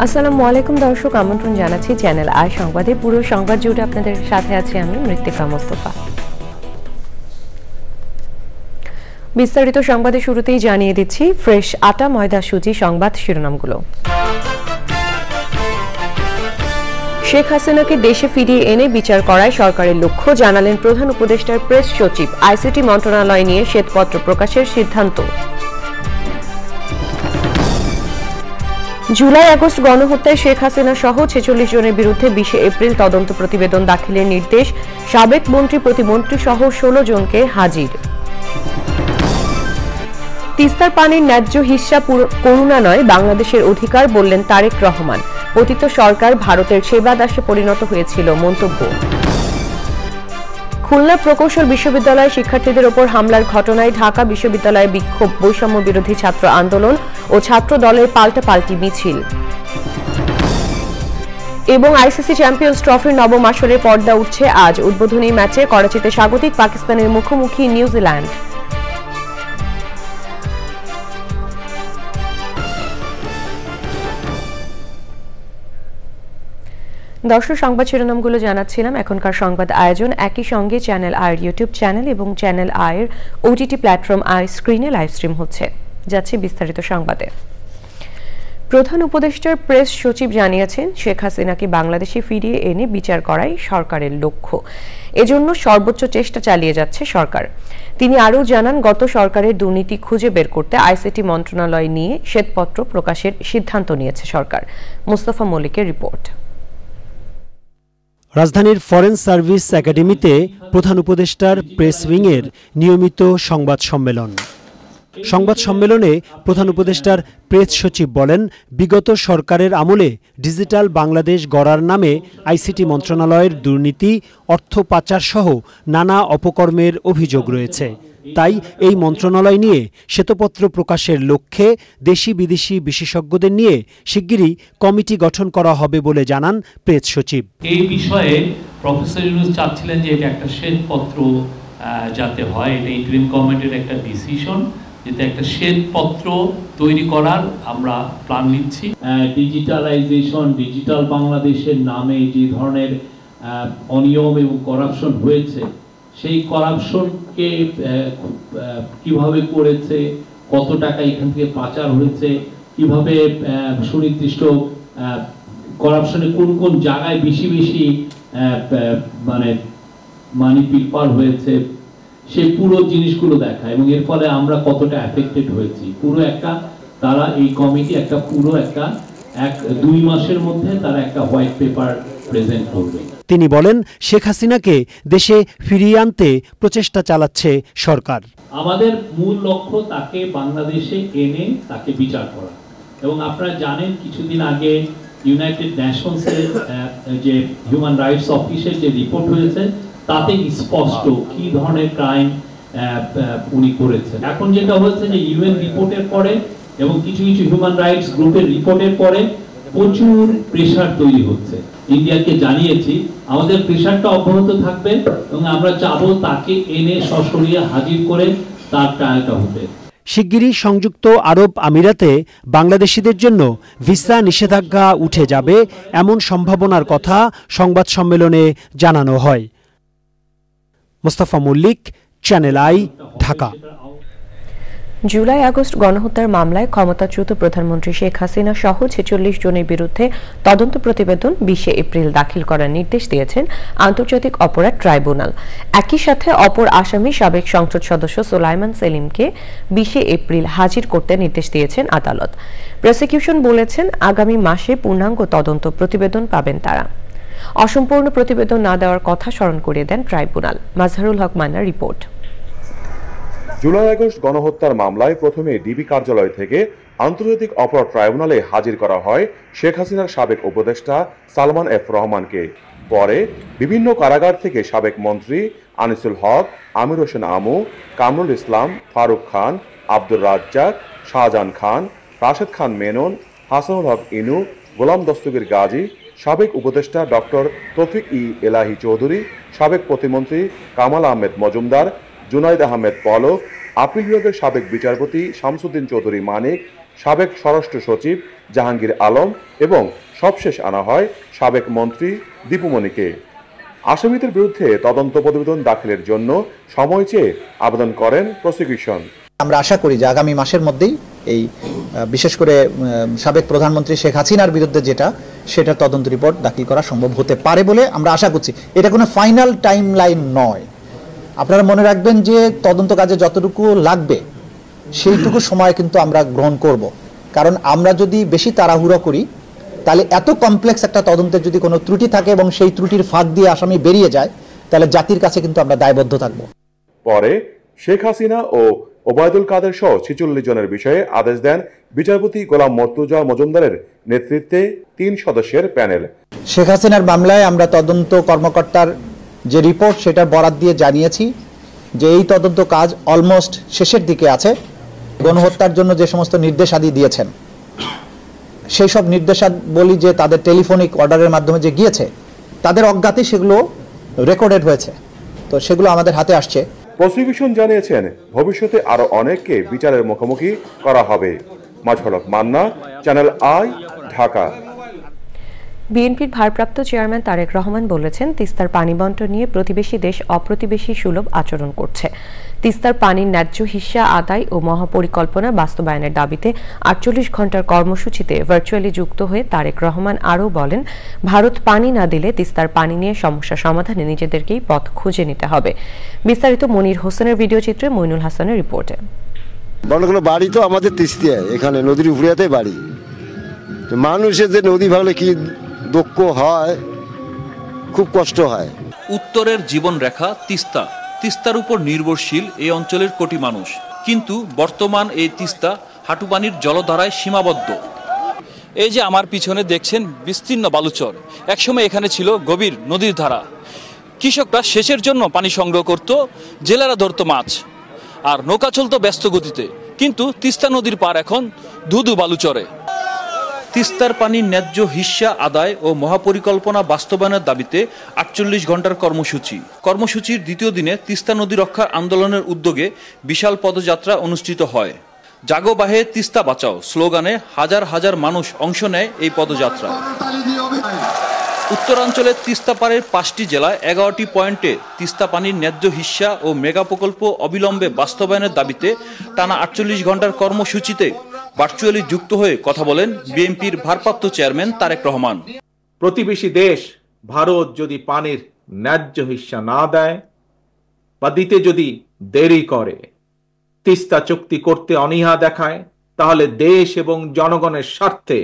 আসসালামু আলাইকুম দর্শক, আমন্ত্রণ জানাচ্ছি চ্যানেল আই সংবাদে। পুরো সংবাদ জুড়ে আপনাদের সাথে আছি আমি মৃত্তিকা মোস্তফা। বিস্তারিত সংবাদের শুরুতেই জানিয়ে দিচ্ছি ফ্রেশ আটা ময়দা সুজি সংবাদ শিরোনামগুলো। শেখ হাসিনাকে দেশে ফিরিয়ে এনে বিচার করায় সরকারের লক্ষ্য, জানালেন প্রধান উপদেষ্টার প্রেস সচিব। আইসিটি মন্ত্রণালয় নিয়ে শ্বেতপত্র প্রকাশের সিদ্ধান্ত। জুলাই আগস্ট গণহত্যায় শেখ হাসিনা সহ ৪৬ জনের বিরুদ্ধে ২০ এপ্রিল তদন্ত প্রতিবেদন দাখিলের নির্দেশ, সাবেক মন্ত্রী প্রতিমন্ত্রী সহ ১৬ জনকে হাজির। তিস্তার পানির ন্যায্য হিস্সা করুণা নয়, বাংলাদেশের অধিকার, বললেন তারেক রহমান। পতিত সরকার ভারতের সেবা দাসে পরিণত হয়েছিল, মন্তব্য। খুলনা প্রকৌশল বিশ্ববিদ্যালয়ের শিক্ষার্থীদের ওপর হামলার ঘটনায় ঢাকা বিশ্ববিদ্যালয়ে বিক্ষোভ, বৈষম্য বিরোধী ছাত্র আন্দোলন ও ছাত্র দলের পাল্টাপাল্টি মিছিল। এবং আইসিসি চ্যাম্পিয়ন্স ট্রফির নবম আসরের পর্দা উঠছে আজ। উদ্বোধনী ম্যাচে করাচিতে স্বাগতিক পাকিস্তানের মুখোমুখি নিউজিল্যান্ড। দর্শক, সংবাদ শিরোনামগুলো জানাচ্ছিলাম। এখনকার সংবাদ আয়োজন একই সঙ্গে চ্যানেল আইয়ের ইউটিউব চ্যানেল এবং চ্যানেল আইয়ের ওটিটি প্ল্যাটফর্ম আই স্ক্রিনে লাইভ স্ট্রিম হচ্ছে। যাচ্ছে বিস্তারিত সংবাদে। প্রধান উপদেষ্টার প্রেস সচিব জানিয়েছেন, শেখ হাসিনাকে বাংলাদেশে ফিরিয়ে এনে বিচার করাই সরকারের লক্ষ্য। এজন্য সর্বোচ্চ চেষ্টা চালিয়ে যাচ্ছে সরকার। তিনি আরও জানান, গত সরকারের দুর্নীতি খুঁজে বের করতে আইসিটি মন্ত্রণালয় নিয়ে শ্বেতপত্র প্রকাশের সিদ্ধান্ত নিয়েছে সরকার। মুস্তাফা মল্লিকের রিপোর্ট। রাজধানীর ফরেন সার্ভিস একাডেমিতে প্রধান উপদেষ্টার প্রেস উইংয়ের নিয়মিত সংবাদ সম্মেলন। সংবাদ সম্মেলনে প্রধান উপদেষ্টার প্রেস সচিব বলেন, বিগত সরকারের আমলে ডিজিটাল বাংলাদেশ গড়ার নামে আইসিটি মন্ত্রণালয়ের দুর্নীতি, অর্থ পাচার সহ নানা অপকর্মের অভিযোগ রয়েছে। তাই এই মন্ত্রণালয় নিয়ে শ্বেতপত্র প্রকাশের লক্ষ্যে দেশি বিদেশি বিশেষজ্ঞদের নিয়ে শিগগিরই কমিটি গঠন করা হবে বলে জানান প্রেস সচিব। এই বিষয়ে প্রফেসর ইউনূস চাচ্ছিলেন যে এটা একটা শ্বেতপত্র যাতে হয়, এটা ইন্টারিম গভর্নমেন্টের একটা ডিসিশন, যেটা একটা শ্বেতপত্র তৈরি করার আমরা প্ল্যান নিচ্ছি। ডিজিটালাইজেশন, ডিজিটাল বাংলাদেশের নামে যে ধরনের অনিয়ম এবং করাপশন হয়েছে, সেই করাপশনকে কিভাবে করেছে, কত টাকা এখান থেকে পাচার হয়েছে, কিভাবে সুনির্দিষ্ট করাপশনে কোন কোন জায়গায় বেশি বেশি মানে মানি পিলপার হয়েছে, সেই পুরো জিনিসগুলো দেখা এবং এর ফলে আমরা কতটা এফেক্টেড হয়েছি। পুরো একটা তারা এই কমিটি একটা পুরো একটা 2 মাসের মধ্যে তারা একটা হোয়াইট পেপার প্রেজেন্ট করবে। তিনি বলেন, শেখ হাসিনাকে দেশে ফিরিয়ে আনতে প্রচেষ্টা চালাচ্ছে সরকার। আমাদের মূল লক্ষ্য তাকে বাংলাদেশে এনে তাকে বিচার করা। এবং আপনারা জানেন, কিছুদিন আগে ইউনাইটেড নেশনসের যে হিউম্যান রাইটস অফিসের যে রিপোর্ট হয়েছে, তাতে স্পষ্ট কি ধরনের ক্রাইম উনি করেছেন। এখন যেটা হচ্ছে যে ইউএন রিপোর্টের পরে এবং কিছু কিছু হিউম্যান রাইটস গ্রুপের রিপোর্টের পরে প্রচুর প্রেশার তৈরি হচ্ছে। ইন্ডিয়াকে জানিয়েছি আমাদের প্রেশারটা অব্যাহত থাকবে এবং আমরা চাবো তাকে এনে সশরীরে হাজির করে তার ট্রায়ালটা হতে। শিগগিরই সংযুক্ত আরব আমিরাতে বাংলাদেশিদের জন্য ভিসা নিষেধাজ্ঞা উঠে যাবে, এমন সম্ভাবনার কথা সংবাদ সম্মেলনে জানানো হয়। Mustafa Mallik, Channel I, Dhaka. July August গণহত্যার মামলায় ক্ষমতাচ্যুত প্রধানমন্ত্রী শেখ হাসিনা সহ ৪৬ জনের বিরুদ্ধে তদন্ত প্রতিবেদন ২০ এপ্রিল দাখিল করার নির্দেশ দিয়েছেন আন্তর্জাতিক অপরাধ ট্রাইব্যুনাল। একই সাথে অপর আসামি সাবেক সংসদ সদস্য সোলাইমান সেলিমকে ২০ এপ্রিল হাজির করতে নির্দেশ দিয়েছেন আদালত। প্রসিকিউশন বলেছেন, আগামী মাসে পূর্ণাঙ্গ তদন্ত প্রতিবেদন পাবেন তারা। অসম্পূর্ণ প্রতিবেদন না দেওয়ার কথা স্মরণ করিয়ে দেন ট্রাইব্যুনাল। মাজহারুল হক মান্নার রিপোর্ট। জুলাই আগস্ট গণহত্যার মামলায় প্রথমে ডিবি কার্যালয় থেকে আন্তর্জাতিক অপরাধ ট্রাইব্যুনালে হাজির করা হয় শেখ হাসিনার সাবেক উপদেষ্টা সালমান এফ রহমানকে। পরে বিভিন্ন কারাগার থেকে সাবেক মন্ত্রী আনিসুল হক, আমির হোসেন আমু, কামরুল ইসলাম, ফারুক খান, আব্দুর রাজ্জাক, শাহজাহান খান, রাশেদ খান মেনন, হাসানুল হক ইনু, গোলাম দস্তগীর গাজী, সাবেক উপদেষ্টা ডক্টর তৌফিক এলাহি চৌধুরী, সাবেক প্রতিমন্ত্রী কামাল আহমেদ মজুমদার, জুনাইদ আহমেদ পলক, আপিল বিভাগের সাবেক বিচারপতি শামসুদ্দিন চৌধুরী মানিক, সাবেক স্বরাষ্ট্র সচিব জাহাঙ্গীর আলম এবং সবশেষ আনা হয় সাবেক মন্ত্রী দীপুমণিকে। আসামিদের বিরুদ্ধে তদন্ত প্রতিবেদন দাখিলের জন্য সময় চেয়ে আবেদন করেন প্রসিকিউশন। আমরা আশা করি যে আগামী মাসের মধ্যেই এই বিশেষ করে সাবেক প্রধানমন্ত্রী শেখ হাসিনার বিরুদ্ধে সেটা তদন্ত রিপোর্ট দাখিল করা সম্ভব হতে পারে বলে আমরা আশা করছি। এটা কোনো ফাইনাল টাইম লাইন নয়। আপনারা মনে রাখবেন যে তদন্ত কাজে যতটুকু লাগবে সেইটুকু সময় কিন্তু আমরা গ্রহণ করব, কারণ আমরা যদি বেশি তাড়াহুড়ো করি তাহলে এত কমপ্লেক্স একটা তদন্তের যদি কোনো ত্রুটি থাকে এবং সেই ত্রুটির ফাঁক দিয়ে আসামি বেরিয়ে যায় তাহলে জাতির কাছে কিন্তু আমরা দায়বদ্ধ থাকব। পরে শেখ হাসিনা ও ওবায়দুল কাদের সহ 46 জনের বিষয়ে আদেশ দেন বিচারপতি গোলাম মর্তুজা মজুমদারের নেতৃত্বে 3 সদস্যের প্যানেল। শেখ হাসিনার মামলায় আমরা তদন্ত কর্মকর্তার যে রিপোর্ট সেটা বরাত দিয়ে জানিয়েছি যে এই তদন্ত কাজ অলমোস্ট শেষের দিকে আছে। গণহত্যার জন্য যে সমস্ত নির্দেশাদি দিয়েছেন সেই সব নির্দেশাবলী যে তাদের টেলিফোনিক অর্ডারের মাধ্যমে যে গিয়েছে তাদের অজ্ঞাতে সেগুলো রেকর্ডেড হয়েছে, তো সেগুলো আমাদের হাতে আসছে। প্রসিকিউশন জানিয়েছেন ভবিষ্যতে আরো অনেককে বিচারের মুখোমুখি করা হবে। মাজহর হক মান্না, চ্যানেল আই, ঢাকা। বিএনপির ভারপ্রাপ্ত চেয়ারম্যান তারেক রহমান বলেছেন, তিস্তার পানি বণ্টন নিয়ে প্রতিবেশী দেশ অপ্রতিবেশী সুলভ আচরণ করছে। তিস্তার পানির ন্যায্য হিস্সা আদায় ও মহাপরিকল্পনা বাস্তবায়নের দাবিতে 48 ঘণ্টার কর্মসূচিতে ভার্চুয়ালি যুক্ত হয়ে তারেক রহমান আরও বলেন, ভারত পানি না দিলে তিস্তার পানি নিয়ে সমস্যা সমাধানে নিজেদেরকেই পথ খুঁজে নিতে হবে। বিস্তারিত মনির হোসেনের ভিডিও চিত্রে মইনুল হাসানের রিপোর্টে। বড়গুলো বাড়ি তো আমাদের তিস্তায়, এখানে নদীর উপরিয়াতে বাড়ি। মানুষের যে নদী ভাঙলে কি দুঃখ হয়, খুব কষ্ট হয়। উত্তরের জীবনরেখা তিস্তা, তিস্তার উপর নির্ভরশীল এই অঞ্চলের কোটি মানুষ, কিন্তু বর্তমান এই তিস্তা হাঁটুপানির জলধারায় সীমাবদ্ধ। এই যে আমার পিছনে দেখছেন বিস্তীর্ণ বালুচর, একসময় এখানে ছিল গভীর নদীর ধারা। কৃষকরা সেচের জন্য পানি সংগ্রহ করত, জেলেরা ধরত মাছ, আর নৌকা চলত ব্যস্ত গতিতে। কিন্তু তিস্তা নদীর পার এখন ধুধু বালুচরে। তিস্তার পানির ন্যায্য হিস্সা আদায় ও মহাপরিকল্পনা বাস্তবায়নের দাবিতে 48 ঘণ্টার কর্মসূচির দ্বিতীয় দিনে তিস্তা নদী রক্ষা আন্দোলনের উদ্যোগে বিশাল পদযাত্রা অনুষ্ঠিত হয়। জাগো বাহে তিস্তা বাঁচাও স্লোগানে হাজার হাজার মানুষ অংশ নেয় এই পদযাত্রা। উত্তরাঞ্চলের তিস্তা পাড়ের 5টি জেলায় 11টি পয়েন্টে তিস্তা পানির ন্যায্য হিস্সা ও মেগা প্রকল্প অবিলম্বে বাস্তবায়নের দাবিতে টানা 48 ঘণ্টার কর্মসূচিতে ভার্চুয়ালি যুক্ত হয়ে কথা বলেন বিএনপির ভারপ্রাপ্ত চেয়ারম্যান তারেক রহমান। প্রতিবেশী দেশ ভারত যদি পানির ন্যায্য হিস্সা না দেয় বা দিতে যদি দেরি করে, তিস্তা চুক্তি করতে অনীহা দেখায়, তাহলে দেশ এবং জনগণের স্বার্থে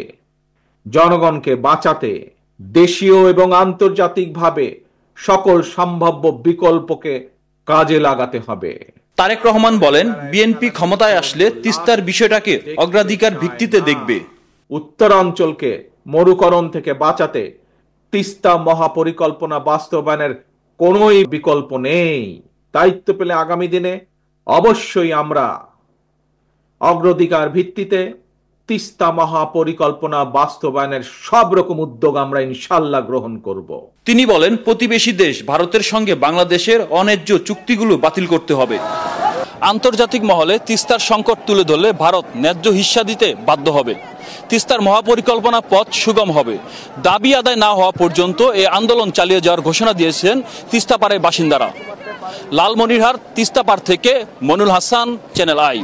জনগণকে বাঁচাতে দেশীয় এবং আন্তর্জাতিকভাবে সকল সম্ভাব্য বিকল্পকে কাজে লাগাতে হবে। তারেক রহমান বলেন, বিএনপি ক্ষমতায় আসলে তিস্তার বিষয়টাকে অগ্রাধিকার ভিত্তিতে দেখবে। উত্তরাঞ্চলকে মরুকরণ থেকে বাঁচাতে তিস্তা মহাপরিকল্পনা বাস্তবায়নের কোনোই বিকল্প নেই। দায়িত্ব পেলে আগামী দিনে অবশ্যই আমরা অগ্রাধিকার ভিত্তিতে তিস্তা মহাপরিকল্পনা বাস্তবায়নের সব রকম উদ্যোগ আমরা ইনশাল্লাহ গ্রহণ করব। তিনি বলেন, প্রতিবেশী দেশ ভারতের সঙ্গে বাংলাদেশের অন্যায্য চুক্তিগুলো বাতিল করতে হবে। আন্তর্জাতিক মহলে তিস্তার সংকট তুলে ধরলে ভারত ন্যায্য হিস্সা দিতে বাধ্য হবে। তিস্তার মহাপরিকল্পনা পথ সুগম হবে। দাবি আদায় না হওয়া পর্যন্ত এই আন্দোলন চালিয়ে যাওয়ার ঘোষণা দিয়েছেন তিস্তাপাড়ের বাসিন্দারা। লালমনিরহাট তিস্তাপাড় থেকে মনুল হাসান, চ্যানেল আই।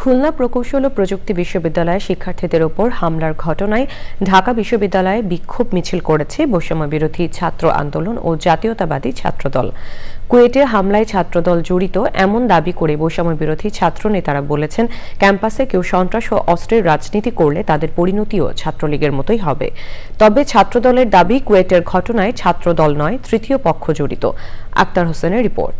খুলনা প্রকৌশল ও প্রযুক্তি বিশ্ববিদ্যালয়ের শিক্ষার্থীদের ওপর হামলার ঘটনায় ঢাকা বিশ্ববিদ্যালয়ে বিক্ষোভ মিছিল করেছে বৈষম্য বিরোধী ছাত্র আন্দোলন ও জাতীয়তাবাদী ছাত্রদল। কুয়েটে হামলায় ছাত্রদল জড়িত এমন দাবি করে বৈষম্য বিরোধী ছাত্র নেতারা বলেছেন, ক্যাম্পাসে কেউ সন্ত্রাস ও অস্ত্রের রাজনীতি করলে তাদের পরিণতিও ছাত্রলীগের মতোই হবে। তবে ছাত্রদলের দাবি, কুয়েটের ঘটনায় ছাত্রদল নয়, তৃতীয় পক্ষ জড়িত। আক্তার হোসেনের রিপোর্ট।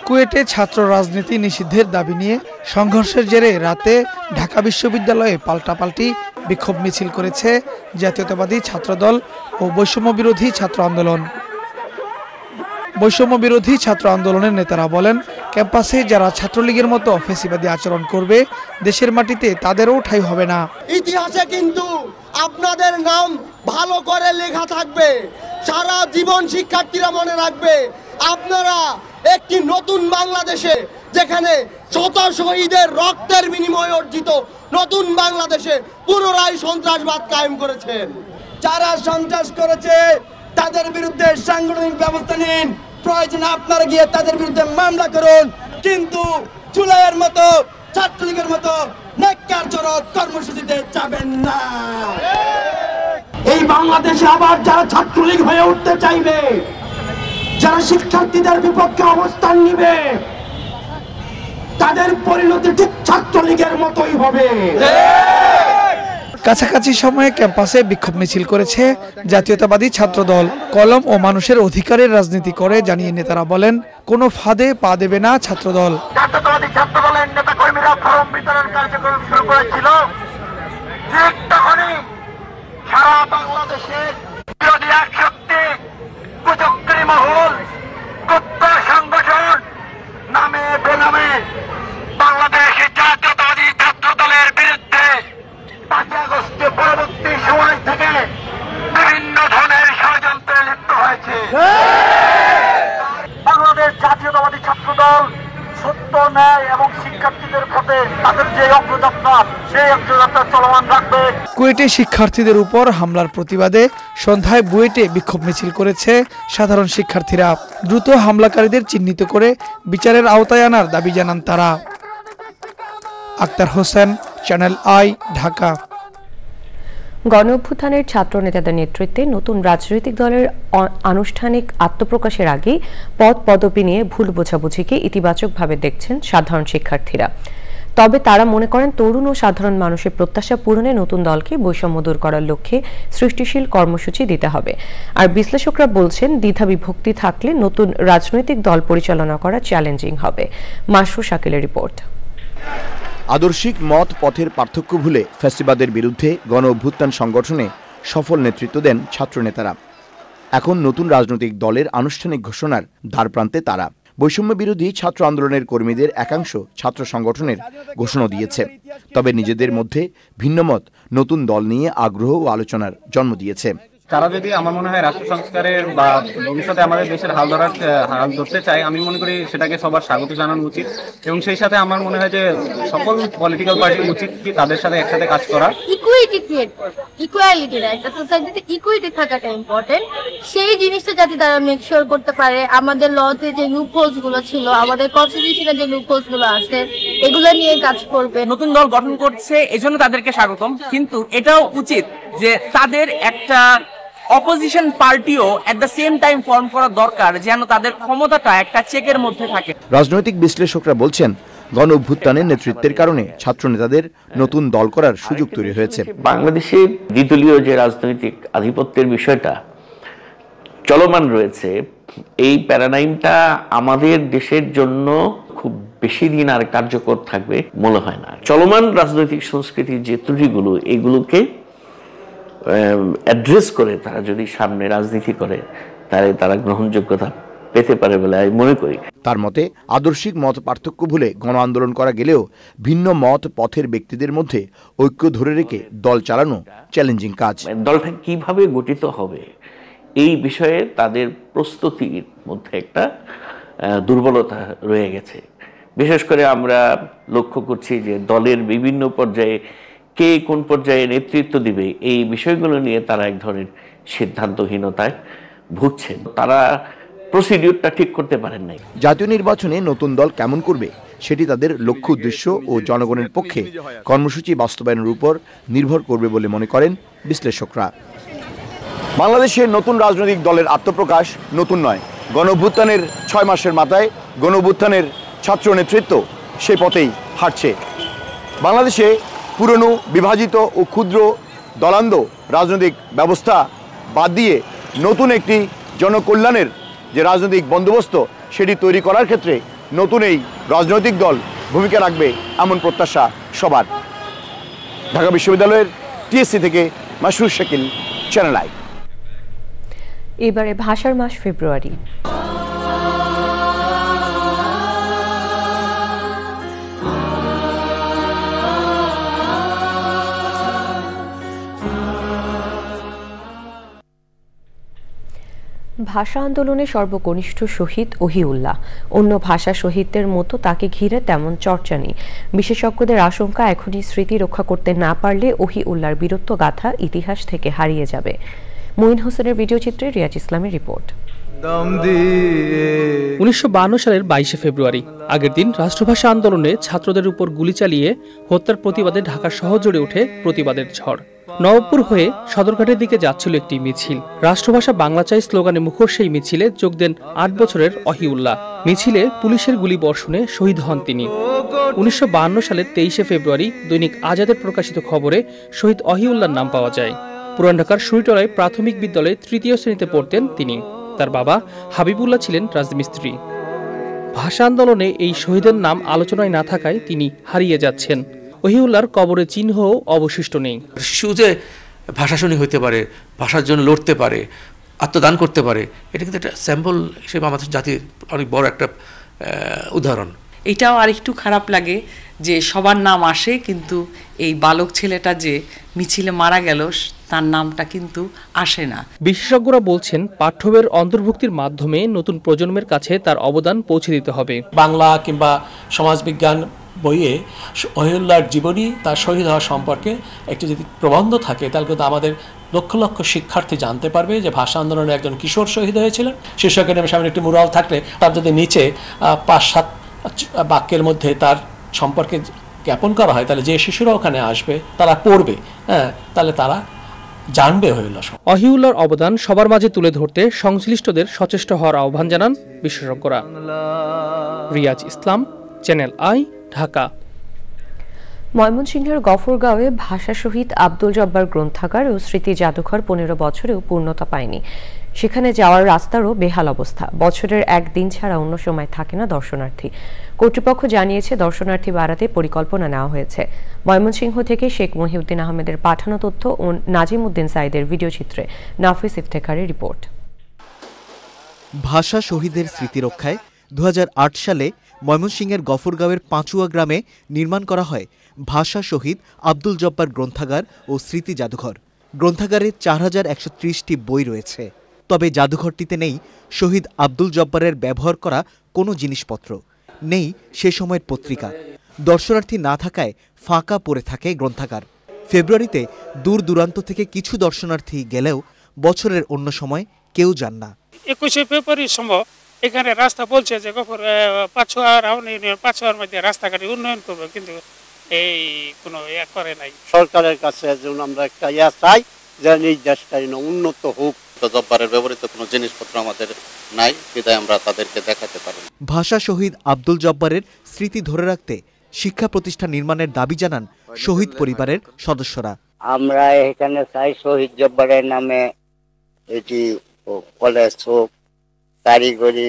কুয়েটে ছাত্র রাজনীতি নিষিদ্ধের দাবি নিয়ে সংঘর্ষের জেরে রাতে ঢাকা বিশ্ববিদ্যালয়ে পাল্টাপাল্টি বিক্ষোভ মিছিল করেছে জাতীয়তাবাদী ছাত্রদল ও বৈষম্য বিরোধী ছাত্র আন্দোলন। বৈষম্য বিরোধী ছাত্র আন্দোলনের নেতারা বলেন, ক্যাম্পাসে যারা ছাত্রলীগের মতো ফ্যাসিবাদী আচরণ করবে, দেশের মাটিতে তাদেরও ঠাঁই হবে না। ইতিহাসে কিন্তু আপনাদের নাম ভালো করে লেখা থাকবে, সারা জীবন শিক্ষার্থীরা মনে রাখবে আপনারা একটি নতুন বাংলাদেশে, যেখানে শত শহীদের রক্তের বিনিময়ে অর্জিত নতুন বাংলাদেশে পুনরায় সন্ত্রাসবাদ কায়েম করেছেন। যারা সন্ত্রাস করেছে তাদের বিরুদ্ধে সাংগঠনিক ব্যবস্থা নিন, প্রয়োজনে আপনারা গিয়ে তাদের বিরুদ্ধে মামলা করুন, কিন্তু জুলাইয়ের মতো ছাত্রলীগের মতো ন্যাক্কারজনক কর্মসূচিতে যাবেন না। এই বাংলাদেশে আবার যারা ছাত্রলীগ হয়ে উঠতে চাইবে, যারা শিক্ষার্থীদের বিপক্ষে অবস্থান নিবে, তাদের পরিণতি ঠিক ছাত্রলীগের মতোই হবে। কাছাকাছি সময়ে ক্যাম্পাসে বিক্ষোভ মিছিল করেছে জাতীয়তাবাদী ছাত্রদল। কলম ও মানুষের অধিকারের রাজনীতি করে জানিয়ে নেতারা বলেন, কোনো ফাঁদে পা দেবে না ছাত্রদল। জাতীয়তাবাদী ছাত্রদলের নেতাকর্মীরা ফরম বিতরণ কার্যক্রম শুরু করেছিল, ঠিক তখনই সারা বাংলাদেশের বিরোধী এক শক্তি, কুচক্রী মহল, গুপ্ত সংগঠন নামে বেনামে বাংলাদেশের জাতীয়তাবাদী ছাত্রদলের বিরুদ্ধে 5 আগস্ট পরবর্তী সময় থেকে বিভিন্ন ধরনের ষড়যন্ত্রে লিপ্ত হয়েছে। বাংলাদেশ জাতীয়তাবাদী ছাত্রদল সত্য, ন্যায় এবং শিক্ষার্থীদের পথে তাদের যে অগ্রযাত্রা, সেই অগ্রযাত্রা চলমান রাখবে। কুয়েটে শিক্ষার্থীদের উপর হামলার প্রতিবাদে সন্ধ্যায় বুয়েটে বিক্ষোভ মিছিল করেছে সাধারণ শিক্ষার্থীরা। দ্রুত হামলাকারীদের চিহ্নিত করে বিচারের আওতায় আনার দাবি জানান তারা। Akhtar Hossain, Channel I, Dhaka. গণ অভ্যুত্থানের ছাত্র নেতাদের নেতৃত্বে নতুন রাজনৈতিক দলের আনুষ্ঠানিক আত্মপ্রকাশের আগে পদ পদবি নিয়ে ভুল বোঝাবুঝিকে ইতিবাচকভাবে দেখছেন সাধারণ শিক্ষার্থীরা। তবে তারা মনে করেন তরুণ ও সাধারণ মানুষের প্রত্যাশা পূরণে নতুন দলকে বৈষম্য দূর করার লক্ষ্যে সৃষ্টিশীল কর্মসূচি দিতে হবে। আর বিশ্লেষকরা বলছেন, দ্বিধা বিভক্তি থাকলে নতুন রাজনৈতিক দল পরিচালনা করা চ্যালেঞ্জিং হবে। মাসরুর শাকিলের রিপোর্ট। আদর্শিক মত পথের পার্থক্য ভুলে ফ্যাসিবাদের বিরুদ্ধে গণ অভ্যুত্থান সংগঠনে সফল নেতৃত্ব দেন ছাত্রনেতারা। এখন নতুন রাজনৈতিক দলের আনুষ্ঠানিক ঘোষণার দ্বারপ্রান্তে তারা। বৈষম্য বিরোধী ছাত্র আন্দোলনের কর্মীদের একাংশ ছাত্র সংগঠনের ঘোষণা দিয়েছে। তবে নিজেদের মধ্যে ভিন্নমত নতুন দল নিয়ে আগ্রহ ও আলোচনার জন্ম দিয়েছে। তারা যদি আমার মনে হয় রাষ্ট্র সংস্কারের বা ভবিষ্যতে আমাদের দেশের হাল ধরতে চায়, আমি মনে করি সেটাকে সবার স্বাগত জানানো উচিত। এবং সেই সাথে আমার মনে হয় যে সকল পলিটিক্যাল পার্টির উচিত কি তাদের সাথে একসাথে কাজ করা। ইকুইটি ক্রিয়েট, ইকুয়ালিটি, একটা সোসাইটিতে ইকুইটি থাকাটা ইম্পর্টেন্ট। সেই জিনিসটা যাতে তারা মেক শিওর করতে পারে। আমাদের লতে যে লুপহোলস গুলো ছিল, আমাদের কনস্টিটিউশনে যে লুপহোলস গুলো আছে, এগুলো নিয়ে কাজ করবে। নতুন দল গঠন করছে, এজন্য তাদেরকে স্বাগতম। কিন্তু এটাও উচিত যে তাদের একটা অপোজিশন পার্টিও at the same time form করা দরকার, যেন তাদের ক্ষমতাটা একটা চেকের মধ্যে থাকে। রাজনৈতিক বিশ্লেষকরা বলছেন, গণ অভ্যুত্থানের নেতৃত্বের কারণে ছাত্র নেতাদের নতুন দল করার সুযোগ তৈরি হয়েছে। বাংলাদেশে দ্বিদলীয় যে রাজনৈতিক আধিপত্যের বিষয়টা চলমান রয়েছে, এই প্যারাডাইমটা আমাদের দেশের জন্য খুব বেশি দিন আর কার্যকর থাকবে মনে হয় না। চলমান রাজনৈতিক সংস্কৃতির যে ত্রুটিগুলো, এইগুলোকে অ্যাড্রেস করে তারা যদি সামনে রাজনীতি করে, তাহলে তারা গ্রহণযোগ্যতা পেতে পারে বলে আমি মনে করি। তার মতে, আদর্শিক মত পার্থক্য ভুলে গণ আন্দোলন করা গেলেও ভিন্ন মত পথের ব্যক্তিদের মধ্যে ঐক্য ধরে রেখে দল চালানো চ্যালেঞ্জিং কাজ। দলটা কিভাবে গঠিত হবে এই বিষয়ে তাদের প্রস্তুতির মধ্যে একটা দুর্বলতা রয়ে গেছে। বিশেষ করে আমরা লক্ষ্য করছি যে দলের বিভিন্ন পর্যায়ে কে কোন পর্যায়ে নেতৃত্ব দিবে, এই বিষয়গুলো নিয়ে তারা এক ধরনের সিদ্ধান্তহীনতায় ভুগছেন। তারা প্রসিডিউরটা ঠিক করতে পারেন নাই। জাতীয় নির্বাচনে নতুন দল কেমন করবে সেটি তাদের লক্ষ্য উদ্দেশ্য ও জনগণের পক্ষে কর্মসূচি বাস্তবায়নের উপর নির্ভর করবে বলে মনে করেন বিশ্লেষকরা। বাংলাদেশের নতুন রাজনৈতিক দলের আত্মপ্রকাশ নতুন নয়। গণ অভ্যুত্থানের 6 মাসের মাথায় গণ অভ্যুত্থানের ছাত্র নেতৃত্ব সে পথেই হাঁটছে। বাংলাদেশে পুরনো বিভাজিত ও ক্ষুদ্র দলান্দ রাজনৈতিক ব্যবস্থা বাদ দিয়ে নতুন একটি জনকল্যাণের যে রাজনৈতিক বন্দোবস্ত, সেটি তৈরি করার ক্ষেত্রে নতুন এই রাজনৈতিক দল ভূমিকা রাখবে এমন প্রত্যাশা সবার। ঢাকা বিশ্ববিদ্যালয়ের টিএসসি থেকে মাসরুর শাকিল, চ্যানেল আই। এবারে ভাষার মাস ফেব্রুয়ারি। ভাষা আন্দোলনে সর্বকনিষ্ঠ শহীদ ওহিউল্লাহ। অন্য ভাষা শহীদদের মতো তাকে ঘিরে তেমন চর্চা নেই। বিশেষজ্ঞদের আশঙ্কা এখনই স্মৃতি রক্ষা করতে না পারলে ওহিউল্লাহর বীরত্ব গাথা ইতিহাস থেকে হারিয়ে যাবে। মঈন হোসেনের ভিডিও চিত্রে রিয়াজ ইসলামের রিপোর্ট। 1952 সালের 22শে ফেব্রুয়ারি আগের দিন রাষ্ট্রভাষা আন্দোলনে ছাত্রদের উপর গুলি চালিয়ে হত্যার প্রতিবাদে ঢাকা শহর জুড়ে ওঠে প্রতিবাদের ঝড়। নবাবপুর হয়ে সদরঘাটের দিকে যাচ্ছিল একটি মিছিল। রাষ্ট্রভাষা বাংলা চাই স্লোগানে মুখর সেই মিছিলে যোগ দেন 8 বছরের ওহিউল্লাহ। মিছিলে পুলিশের গুলি বর্ষণে শহীদ হন তিনি। 1952 সালের 23শে ফেব্রুয়ারি দৈনিক আজাদের প্রকাশিত খবরে শহীদ ওহিউল্লাহর নাম পাওয়া যায়। পুরান ঢাকার সুরিটলায় প্রাথমিক বিদ্যালয়ে 3য় শ্রেণীতে পড়তেন তিনি। তার বাবা হাবিবুল্লাহ ছিলেন রাজমিস্ত্রি। ভাষা আন্দোলনে এই শহীদের নাম আলোচনায় না থাকায় তিনি হারিয়ে যাচ্ছেন। ওহিউল্লাহর কবরে চিহ্নও অবশিষ্ট নেই। শিশু যে ভাষাশনী হইতে পারে, ভাষার জন্য লড়তে পারে, আত্মদান করতে পারে, এটা কিন্তু একটা স্যাম্পল হিসেবে আমাদের জাতির অনেক বড় একটা উদাহরণ। এটাও আরেকটু খারাপ লাগে যে সবার নাম আসে, কিন্তু এই বালক ছেলেটা যে মিছিলে মারা গেল তার নামটা কিন্তু আসে না। বিশেষজ্ঞরা বলছেন পাঠ্যবইয়ের অন্তর্ভুক্তির মাধ্যমে নতুন প্রজন্মের কাছে তার অবদান পৌঁছে দিতে হবে। বাংলা কিংবা সমাজবিজ্ঞান বইয়ে ওহিউল্লাহর জীবনী, তার শহীদ হওয়া সম্পর্কে একটি যদি প্রবন্ধ থাকে তাহলে কিন্তু আমাদের লক্ষ লক্ষ শিক্ষার্থী জানতে পারবে যে ভাষা আন্দোলনে একজন কিশোর শহীদ হয়েছিলেন। শীর্ষকের সামনে একটি মুরাল থাকলে তার যদি নিচে 5-7 বাক্যের মধ্যে তার সম্পর্কে জ্ঞাপন করা হয়, তাহলে যে শিশুরা ওখানে আসবে তারা পড়বে, তাহলে তারা জানবে ওহিউল্লাহর অবদান সবার মাঝে তুলে ধরতে সংশ্লিষ্টদের সচেষ্ট হওয়ার আহ্বান জানান বিশেষজ্ঞরা। রিয়াজ ইসলাম, চ্যানেল আই, ঢাকা। ময়মনসিংহের গফরগাঁওয়ে ভাষা শহীদ আব্দুল জব্বার গ্রন্থাগার ও স্মৃতি জাদুঘর 15 বছরেও পূর্ণতা পায়নি। সেখানে যাওয়ার রাস্তারও বেহাল অবস্থা। বছরের একদিন ছাড়া অন্য সময় থাকে না দর্শনার্থী। কর্তৃপক্ষ জানিয়েছে দর্শনার্থী বাড়াতে পরিকল্পনা নেওয়া হয়েছে। ময়মনসিংহ থেকে শেখ মহিউদ্দিন আহমেদের পাঠানো তথ্য ও নাজিম উদ্দিন সাইদের ভিডিও চিত্রে নাফিস ইফতেখারের রিপোর্ট। ভাষা শহীদের স্মৃতি রক্ষায় 2008 সালে ময়মনসিংহের গফরগাঁওয়ের পাঁচুয়া গ্রামে নির্মাণ করা হয় ভাষা শহীদ আব্দুল জব্বার গ্রন্থাগার ও স্মৃতি জাদুঘর। গ্রন্থাগারে 4130টি বই রয়েছে। তবে জাদুঘরটিতে নেই শহীদ আব্দুল জব্বারের ব্যবহার করা কোনো জিনিসপত্র, নেই সে সময়ের পত্রিকা। দর্শনার্থী না থাকায় ফাঁকা পড়ে থাকে গ্রন্থাগার। ফেব্রুয়ারিতে দূর দূরান্ত থেকে কিছু দর্শনার্থী গেলেও বছরের অন্য সময় কেউ যান না। 21শে ফেব্রুয়ারির সময় এখানে রাস্তা বলছে যে পাঁচুয়ার মধ্যে রাস্তাঘাট উন্নয়ন করবে, কিন্তু এই কোনো করে নাই। সরকারের কাছে যেন আমরা একটা চাই যে এই দেশটা উন্নত হোক। জব্বারের ব্যবহৃত কোনো জিনিসপত্র আমাদের নাই, বিধায় আমরা তাদেরকে দেখাতে পারি। ভাষা শহীদ আব্দুল জব্বারের স্মৃতি ধরে রাখতে শিক্ষা প্রতিষ্ঠান নির্মাণের দাবি জানান শহীদ পরিবারের সদস্যরা। আমরা এখানে চাই শহীদ জব্বারের নামে এটি কলেজ হোক, কারিগরি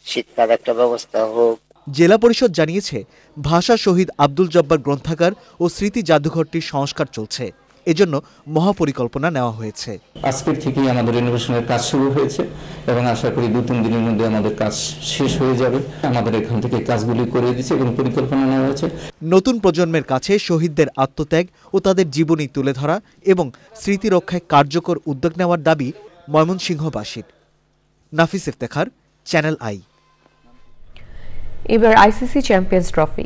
শিক্ষার একটা ব্যবস্থা হোক। জেলা পরিষদ জানিয়েছে ভাষা শহীদ আব্দুল জব্বার গ্রন্থাগার ও স্মৃতি জাদুঘরটির সংস্কার চলছে। এজন্য মহাপরিকল্পনা নেওয়া হয়েছে। আজকের থেকেই আমাদের রিনোভেশনের কাজ শুরু হয়েছে এবং আশা করি 2-3 দিনের মধ্যে আমাদের কাজ শেষ হয়ে যাবে। আমাদের এখান থেকে কাজগুলি করে দিয়েছে এবং পরিকল্পনা নেওয়া হয়েছে। নতুন প্রজন্মের কাছে শহীদদের আত্মত্যাগ ও তাদের জীবনী তুলে ধরা এবং স্মৃতি রক্ষায় কার্যকর উদ্যোগ নেওয়ার দাবি ময়মনসিংহবাসীর। নাফিস ইফতেখার, চ্যানেল আই। এবার আইসিসি চ্যাম্পিয়ন্স ট্রফি।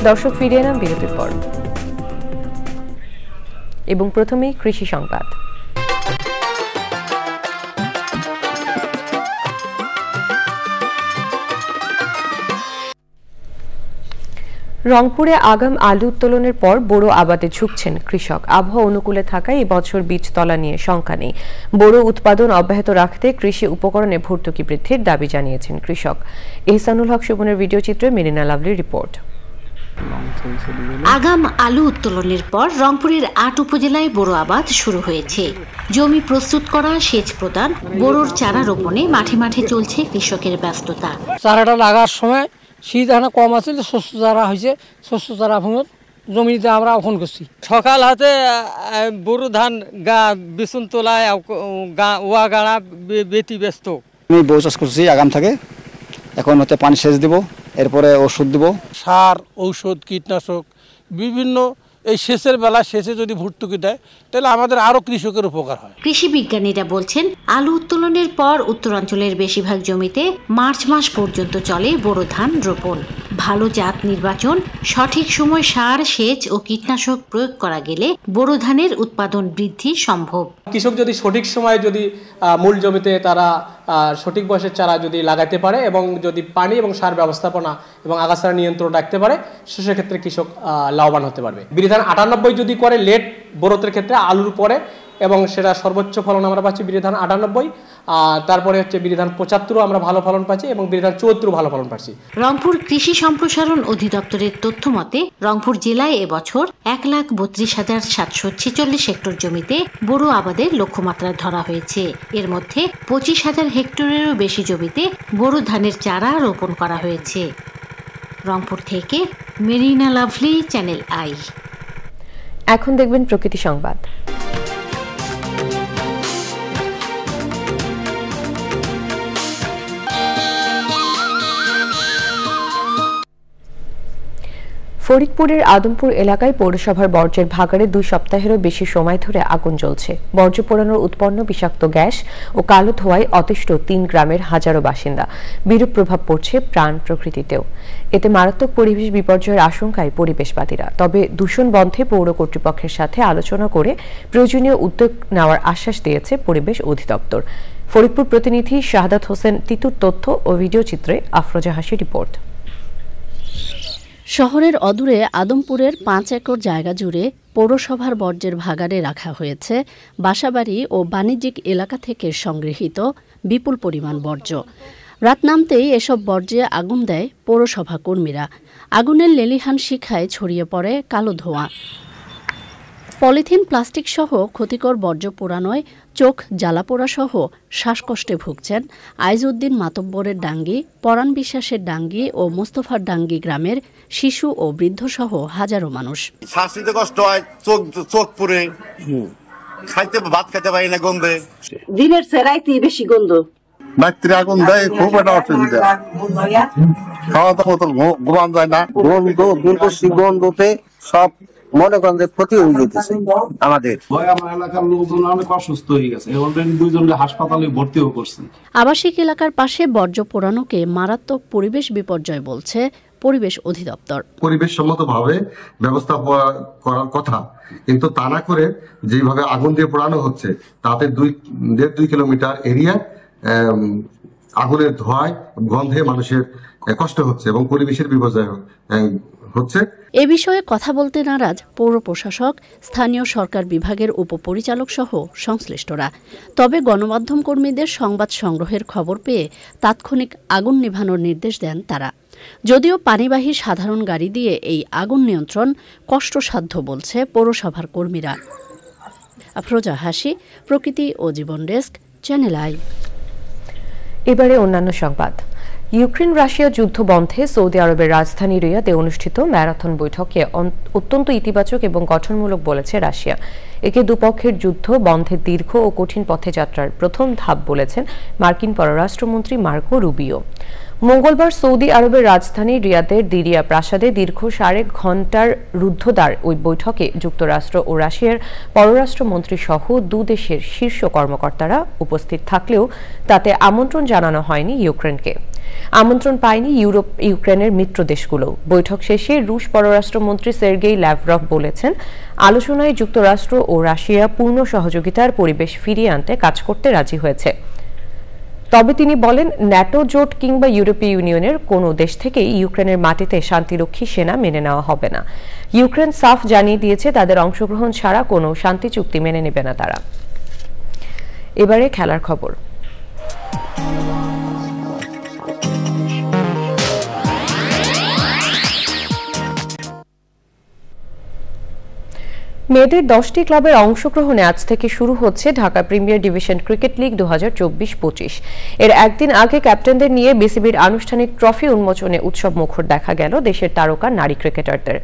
দর্শক ফিরে এলাম বিরতির পর এবং প্রথমেই কৃষি সংবাদ। রংপুরে আগাম আলু উত্তোলনের পর বোরো আবাদে ঝুঁকছেন কৃষক। আবহাওয়া অনুকূলে থাকায় এবছর বীজতলা নিয়ে শঙ্কা নেই। বোরো উৎপাদন অব্যাহত রাখতে কৃষি উপকরণে ভর্তুকি বৃদ্ধির দাবি জানিয়েছেন কৃষক। এহসানুল হক সুবনের ভিডিও চিত্রে মেরিনা লাভলির রিপোর্ট। আগাম আলু উত্তোলনের পর রংপুরের 8 উপজেলায় বোরো আবাদ শুরু হয়েছে। জমি প্রস্তুত করা, সেচ প্রদান, বোরোর চারা রোপণে মাঠে মাঠে চলছে কৃষকের ব্যস্ততা। চারাটা লাগার সময় শীত এখানে কম আছে, শস্য চারা হয়েছে, শস্য চারা ভূমির জমিতে আমরা ওখান করছি। সকাল হাতে বোরো ধান গা বিছুন তোলায় ওয়া গাড়া বেটি ব্যস্ত। আমি বউ চাষ করছি আগাম থাকে, এখন হতে পানি সেচ দিব, এরপরে ওষুধ দিব। সার, ঔষধ, কীটনাশক বিভিন্ন এই সেচের বেলা সেচে যদি ভর্তুকি দেয় তাহলে আমাদের আরও কৃষকের উপকার হয়। কৃষি বিজ্ঞানীরা বলছেন আলু উত্তোলনের পর উত্তরাঞ্চলের বেশিরভাগ জমিতে মার্চ মাস পর্যন্ত চলে বোরো ধান রোপণ। ভালো জাত নির্বাচন, সঠিক সময় সার, সেচ ও কীটনাশক প্রয়োগ করা গেলে বোরো ধানের উৎপাদন বৃদ্ধি সম্ভব। কৃষক যদি সঠিক সময়ে যদি মূল জমিতে তারা সঠিক বয়সের চারা যদি লাগাতে পারে এবং যদি পানি এবং সার ব্যবস্থাপনা এবং আগাছার নিয়ন্ত্রণ রাখতে পারে সেক্ষেত্রে কৃষক লাভবান হতে পারবে। বিধান 98 যদি করে লেট বোরোতের ক্ষেত্রে আলুর পরে এবং সেটা সর্বোচ্চ ফলন আমরা পাচ্ছি বিধান 98, তারপরে হচ্ছে বিধান 75 আমরা ভালো ফলন পাচ্ছি এবং বিধান 74 ভালো ফলন পাচ্ছি। রংপুর কৃষি সম্প্রসারণ অধিদপ্তরের তথ্য মতে রংপুর জেলায় এবছর 1,32,746 হেক্টর জমিতে বোরো আবাদের লক্ষ্যমাত্রা ধরা হয়েছে। এর মধ্যে 25,000 হেক্টরেরও বেশি জমিতে বোরো ধানের চারা রোপণ করা হয়েছে। রংপুর থেকে মেরিনা লাভলি, চ্যানেল আই। এখন দেখবেন প্রকৃতি সংবাদ। ফরিদপুরের আদমপুর এলাকায় পৌরসভার বর্জ্যের ভাগাড়ে 2 সপ্তাহেরও বেশি সময় ধরে আগুন জ্বলছে। বর্জ্য পোড়ানোর উৎপন্ন বিষাক্ত গ্যাস ও কালো ধোঁয়ায় অতিষ্ঠ 3 গ্রামের হাজারো বাসিন্দা। বিরূপ প্রভাব পড়ছে প্রাণ প্রকৃতিতেও। এতে মারাত্মক পরিবেশ বিপর্যয়ের আশঙ্কায় পরিবেশবাদীরা। তবে দূষণ বন্ধে পৌর কর্তৃপক্ষের সাথে আলোচনা করে প্রয়োজনীয় উদ্যোগ নেওয়ার আশ্বাস দিয়েছে পরিবেশ অধিদপ্তর। ফরিদপুর প্রতিনিধি শাহাদাত হোসেন তিতুর তথ্য ও ভিডিও চিত্রে আফরোজা হাসি রিপোর্ট। শহরের অদূরে আদমপুরের 5 একর জায়গা জুড়ে পৌরসভার বর্জ্যের ভাগাড়ে রাখা হয়েছে বাসাবাড়ি ও বাণিজ্যিক এলাকা থেকে সংগৃহীত বিপুল পরিমাণ বর্জ্য। রাত নামতেই এসব বর্জ্যে আগুন দেয় পৌরসভা কর্মীরা। আগুনের লেলিহান শিখায় ছড়িয়ে পড়ে কালো ধোঁয়া। পলিথিন, প্লাস্টিক সহ ক্ষতিকর বর্জ্য পোড়ানোয় চোখ জ্বালাপোড়া সহ শ্বাসকষ্টে ভুগছেন আইজউদ্দিন মাতব্বরের ডাঙ্গি, পরাণ বিশ্বাসের ডাঙ্গি ও মোস্তফার ডাঙ্গি গ্রামের শিশু ও বৃদ্ধ সহ হাজারো মানুষ। শ্বাস নিতে কষ্ট হয়, চোখ পুড়ে, খাইতে ভাত খেতে পারি না গন্ধে। দিনের সেরাইতে বেশি গন্ধ, রাত্রে আগুন দেয়, খুব একটা অসুবিধা। খাওয়া দাওয়া তো ঘুমান যায় না, গন্ধতে সব মনে করেন যে ক্ষতি হয়ে যেতেছে আমাদের। আমার এলাকার লোকজন অনেক অসুস্থ হয়ে গেছে, অলরেডি 2 জনকে হাসপাতালে ভর্তিও করছে। আবাসিক এলাকার পাশে বর্জ্য পোড়ানোকে মারাত্মক পরিবেশ বিপর্যয় বলছে পরিবেশ অধিদপ্তর। পরিবেশ সম্মতভাবে ব্যবস্থা করার কথা, কিন্তু তা না করে যেভাবে আগুন দিয়ে পোড়ানো হচ্ছে তাতে 1.5-2 কিলোমিটার এরিয়া আগুনের ধোঁয়ায় গন্ধে মানুষের কষ্ট হচ্ছে এবং পরিবেশের বিপর্যয় হচ্ছে। এ বিষয়ে কথা বলতে নারাজ পৌর প্রশাসক, স্থানীয় সরকার বিভাগের উপপরিচালক সহ সংশ্লিষ্টরা। তবে গণমাধ্যম কর্মীদের সংবাদ সংগ্রহের খবর পেয়ে তাৎক্ষণিক আগুন নেভানোর নির্দেশ দেন তারা। যদিও পানিবাহী সাধারণ গাড়ি দিয়ে এই আগুন নিয়ন্ত্রণ কষ্টসাধ্য বলছে পৌরসভার কর্মীরা। আফরোজা হাসি, প্রকৃতি ও জীবন ডেস্ক, চ্যানেল আই। এবারে অন্যান্য সংবাদ। ইউক্রেন রাশিয়া যুদ্ধ বন্ধে সৌদি আরবের রাজধানী রিয়াদে অনুষ্ঠিত ম্যারাথন বৈঠকে অত্যন্ত ইতিবাচক এবং গঠনমূলক বলেছে রাশিয়া। একে দুপক্ষের যুদ্ধ বন্ধের দীর্ঘ ও কঠিন পথে যাত্রার প্রথম ধাপ বলেছেন মার্কিন পররাষ্ট্রমন্ত্রী মার্কো রুবিও। মঙ্গলবার সৌদি আরবের রাজধানী রিয়াদের দিরিয়া প্রাসাদে দীর্ঘ 1.5 ঘণ্টার রুদ্ধদ্বার ওই বৈঠকে যুক্তরাষ্ট্র ও রাশিয়ার পররাষ্ট্রমন্ত্রী সহ 2 দেশের শীর্ষ কর্মকর্তারা উপস্থিত থাকলেও তাতে আমন্ত্রণ জানানো হয়নি ইউক্রেনকে। আমন্ত্রণ পায়নি ইউক্রেনের মিত্র দেশগুলো। বৈঠক শেষে রুশ পররাষ্ট্রমন্ত্রী সের্গেই ল্যাভরভ বলেছেন, আলোচনায় যুক্তরাষ্ট্র ও রাশিয়া পূর্ণ সহযোগিতার পরিবেশ ফিরিয়ে আনতে কাজ করতে রাজি হয়েছে। তবে তিনি বলেন, ন্যাটো জোট কিংবা ইউরোপীয় ইউনিয়নের কোনো দেশ থেকেই ইউক্রেনের মাটিতে শান্তিরক্ষী সেনা মেনে নেওয়া হবে না। ইউক্রেন সাফ জানিয়ে দিয়েছে তাদের অংশগ্রহণ ছাড়া কোনো শান্তি চুক্তি মেনে নেবে না তারা। এবারে খেলার খবর। মেয়েদের 10টি ক্লাবের অংশগ্রহণে আজ থেকে শুরু হচ্ছে Dhaka premier division cricket league 2024-25। এর একদিন আগে ক্যাপ্টেনদের নিয়ে বিসিবির আনুষ্ঠানিক ট্রফি উন্মোচনে উৎসব মুখর দেখা গেল দেশের তারকা নারী ক্রিকেটারদের।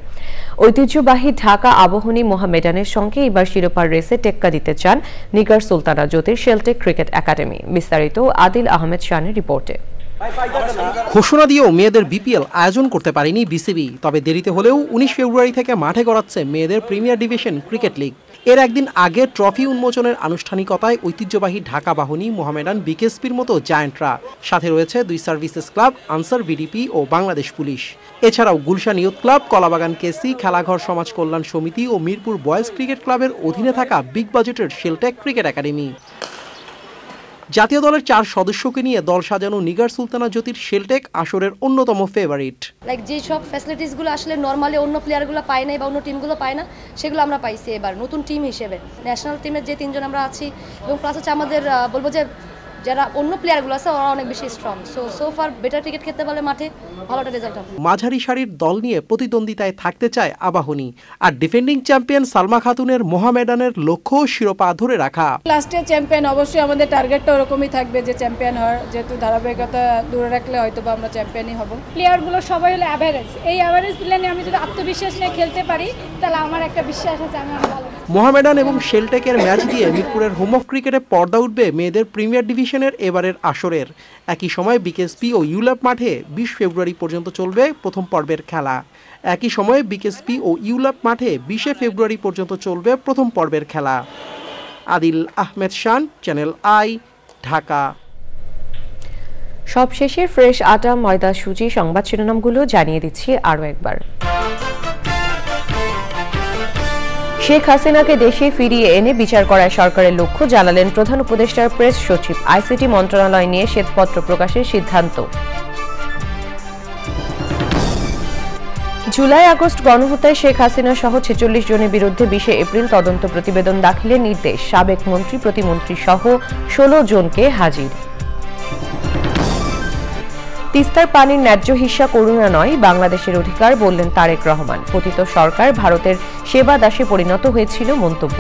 ঐতিহ্যবাহী ঢাকা আবাহনী মোহামেডানের সঙ্গে এবার শিরোপার রেসে টেক্কা দিতে চান নিগার সুলতানা জ্যোতির শেলটেক ক্রিকেট একাডেমি। বিস্তারিত আদিল আহমেদ শানের রিপোর্টে। ঘোষণা দিয়েও মেয়েদের বিপিএল আয়োজন করতে পারেনি বিসিবি, তবে দেরিতে হলেও 19 ফেব্রুয়ারি থেকে মাঠে গড়াচ্ছে মেয়েদের প্রিমিয়ার ডিভিশন ক্রিকেট লিগ। এর একদিন আগে ট্রফি উন্মোচনের আনুষ্ঠানিকতায় ঐতিহ্যবাহী ঢাকা বাহিনী, মোহামেডান, বিকেএসপির মতো জায়ান্টরা, সাথে রয়েছে 2 সার্ভিসেস ক্লাব, আনসার ভিডিপি ও বাংলাদেশ পুলিশ। এছাড়াও গুলশান ইয়ুথ ক্লাব, কলাবাগান কেসি, খেলাঘর সমাজ কল্যাণ সমিতি ও মিরপুর বয়েজ ক্রিকেট ক্লাবের অধীনে থাকা বিগ বাজেটের শেলটেক ক্রিকেট একাডেমি। জাতীয় দলের 4 সদস্যকে নিয়ে দল সাজানো নিগার সুলতানা জ্যোতির শেলটেক আসরের অন্যতম ফেভারিট। যে সব ফ্যাসিলিটিসগুলো আসলে নর্মালি অন্য প্লেয়ারগুলো পায় না বা অন্য টিমগুলো পায় না, সেগুলো আমরা পাইছি এবার নতুন টিম হিসেবে। ন্যাশনাল টিমের যে 3 জন আমরা আছি এবং প্লাস হচ্ছে আমাদের বলবো যে যারা অন্য প্লেয়ারগুলো আছে ওরা অনেক বেশি strong. So far better cricket খেলতে পারলে মাঠে ভালো একটা রেজাল্ট হবে। মাঝারি সারির দল নিয়ে প্রতিদ্বন্দ্বিতায় থাকতে চায় আবাহনী, আর ডিফেন্ডিং চ্যাম্পিয়ন সালমা খাতুনের মোহামেডানের লক্ষ্য শিরোপা ধরে রাখা। লাস্টে চ্যাম্পিয়ন, অবশ্যই আমাদের টার্গেটটা ওরকমই থাকবে যে চ্যাম্পিয়ন হওয়ার, যেহেতু ধারাবাহিকতা দূরে রাখলে হয়তো বা আমরা চ্যাম্পিয়নই হব। প্লেয়ারগুলো সবাই হলো অ্যাভারেজ, এই অ্যাভারেজ প্লেয়ার নিয়ে আমি যদি আত্মবিশ্বাস নিয়ে খেলতে পারি তাহলে আমার একটা বিশ্বাস আছে আমি অনেক ভালো। মোহামেডান এবং শেলটেকের ম্যাচ দিয়ে মিরপুরের হোম অফ ক্রিকেটে পর্দা উঠবে মেয়েদের প্রিমিয়ার ডিভিশনের এবারের আসরের। একই সময় বিকেএসপি ও ইউল্যাব মাঠে 20 ফেব্রুয়ারি পর্যন্ত চলবে প্রথম পর্বের খেলা। একই সময়ে বিকেএসপি ও ইউল্যাব মাঠে 20 ফেব্রুয়ারি পর্যন্ত চলবে প্রথম পর্বের খেলা। আদিল আহমেদ শান, চ্যানেল আই, ঢাকা। সবশেষে ফ্রেশ আটা, ময়দা, সুজি সংবাদ শিরোনামগুলো জানিয়ে দিচ্ছি আরও একবার। শেখ হাসিনাকে দেশে ফিরিয়ে এনে বিচার করায় সরকারের লক্ষ্য, জানালেন প্রধান উপদেষ্টার প্রেস সচিব। আইসিটি মন্ত্রণালয় নিয়ে শ্বেতপত্র প্রকাশের সিদ্ধান্ত। জুলাই আগস্ট গণহত্যায় শেখ হাসিনা সহ 46 জনের বিরুদ্ধে 20 এপ্রিল তদন্ত প্রতিবেদন দাখিলের নির্দেশ। সাবেক মন্ত্রী, প্রতিমন্ত্রী সহ 16 জনকে হাজির। তিস্তার পানির ন্যায্য হিস্সা করুণা নয়, বাংলাদেশের অধিকার, বললেন তারেক রহমান। পতিত সরকার ভারতের সেবা দাসে পরিণত হয়েছিল, মন্তব্য।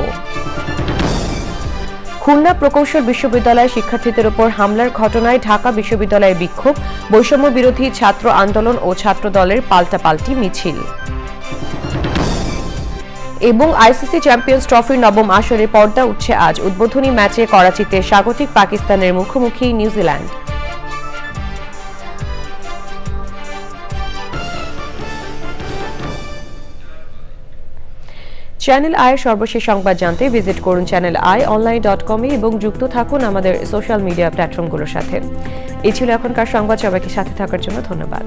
খুলনা প্রকৌশল বিশ্ববিদ্যালয়ের শিক্ষার্থীদের উপর হামলার ঘটনায় ঢাকা বিশ্ববিদ্যালয়ে বিক্ষোভ, বৈষম্য বিরোধী ছাত্র আন্দোলন ও ছাত্র দলের পাল্টাপাল্টি মিছিল। এবং আইসিসি চ্যাম্পিয়ন্স ট্রফির 9ম আসরে পর্দা উঠছে আজ। উদ্বোধনী ম্যাচে করাচিতে স্বাগতিক পাকিস্তানের মুখোমুখি নিউজিল্যান্ড। চ্যানেল আই সর্বশেষ সংবাদ জানতে ভিজিট করুন channelionline.com এবং যুক্ত থাকুন আমাদের সোশ্যাল মিডিয়া প্ল্যাটফর্মগুলোর সাথে। এই ছিল এখনকার সংবাদ। সবাইকে সাথে থাকার জন্য ধন্যবাদ।